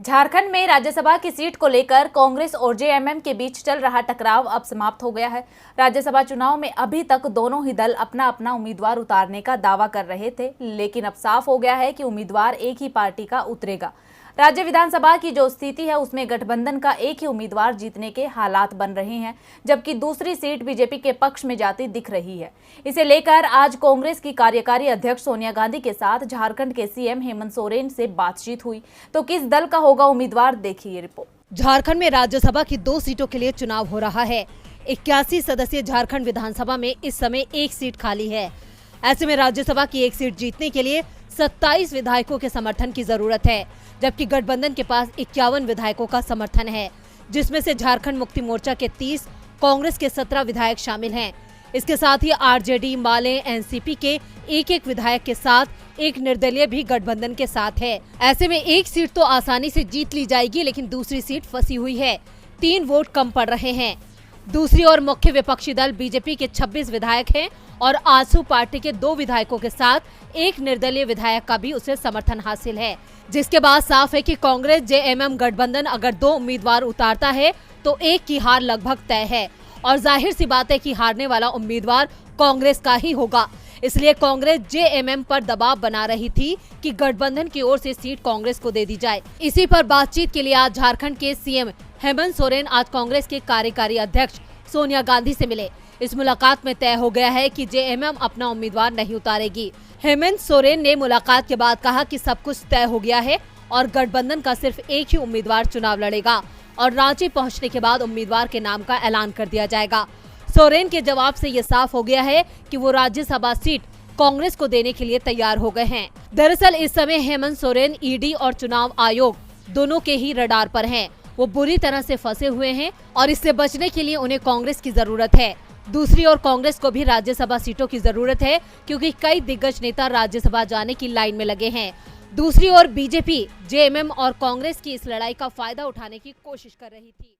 झारखंड में राज्यसभा की सीट को लेकर कांग्रेस और जेएमएम के बीच चल रहा टकराव अब समाप्त हो गया है। राज्यसभा चुनाव में अभी तक दोनों ही दल अपना अपना उम्मीदवार उतारने का दावा कर रहे थे, लेकिन अब साफ हो गया है कि उम्मीदवार एक ही पार्टी का उतरेगा। राज्य विधानसभा की जो स्थिति है उसमें गठबंधन का एक ही उम्मीदवार जीतने के हालात बन रहे हैं, जबकि दूसरी सीट बीजेपी के पक्ष में जाती दिख रही है। इसे लेकर आज कांग्रेस की कार्यकारी अध्यक्ष सोनिया गांधी के साथ झारखंड के सीएम हेमंत सोरेन से बातचीत हुई। तो किस दल का होगा उम्मीदवार, देखिए रिपोर्ट। झारखंड में राज्यसभा की 2 सीटों के लिए चुनाव हो रहा है। 81 सदस्यीय झारखंड विधानसभा में इस समय 1 सीट खाली है। ऐसे में राज्यसभा की 1 सीट जीतने के लिए 27 विधायकों के समर्थन की जरूरत है, जबकि गठबंधन के पास 51 विधायकों का समर्थन है, जिसमें से झारखंड मुक्ति मोर्चा के 30, कांग्रेस के 17 विधायक शामिल हैं। इसके साथ ही आरजेडी, माले, एनसीपी के एक विधायक के साथ एक निर्दलीय भी गठबंधन के साथ है। ऐसे में 1 सीट तो आसानी से जीत ली जाएगी, लेकिन दूसरी सीट फंसी हुई है। 3 वोट कम पड़ रहे हैं। दूसरी ओर मुख्य विपक्षी दल बीजेपी के 26 विधायक हैं और आजसू पार्टी के 2 विधायकों के साथ एक निर्दलीय विधायक का भी उसे समर्थन हासिल है, जिसके बाद साफ है कि कांग्रेस जेएमएम गठबंधन अगर 2 उम्मीदवार उतारता है तो एक की हार लगभग तय है और जाहिर सी बात है कि हारने वाला उम्मीदवार कांग्रेस का ही होगा। इसलिए कांग्रेस जेएमएम पर दबाव बना रही थी कि गठबंधन की ओर से सीट कांग्रेस को दे दी जाए। इसी पर बातचीत के लिए आज झारखंड के सीएम हेमंत सोरेन आज कांग्रेस के कार्यकारी अध्यक्ष सोनिया गांधी से मिले। इस मुलाकात में तय हो गया है कि जेएमएम अपना उम्मीदवार नहीं उतारेगी। हेमंत सोरेन ने मुलाकात के बाद कहा कि सब कुछ तय हो गया है और गठबंधन का सिर्फ एक ही उम्मीदवार चुनाव लड़ेगा और रांची पहुंचने के बाद उम्मीदवार के नाम का ऐलान कर दिया जाएगा। सोरेन के जवाब से ये साफ हो गया है कि वो राज्यसभा सीट कांग्रेस को देने के लिए तैयार हो गए हैं। दरअसल इस समय हेमंत सोरेन ईडी और चुनाव आयोग दोनों के ही रडार पर हैं। वो बुरी तरह से फंसे हुए हैं और इससे बचने के लिए उन्हें कांग्रेस की जरूरत है। दूसरी ओर कांग्रेस को भी राज्यसभा सीटों की जरूरत है, क्योंकि कई दिग्गज नेता राज्यसभा जाने की लाइन में लगे हैं। दूसरी ओर बीजेपी, जेएमएम और कांग्रेस की इस लड़ाई का फायदा उठाने की कोशिश कर रही थी।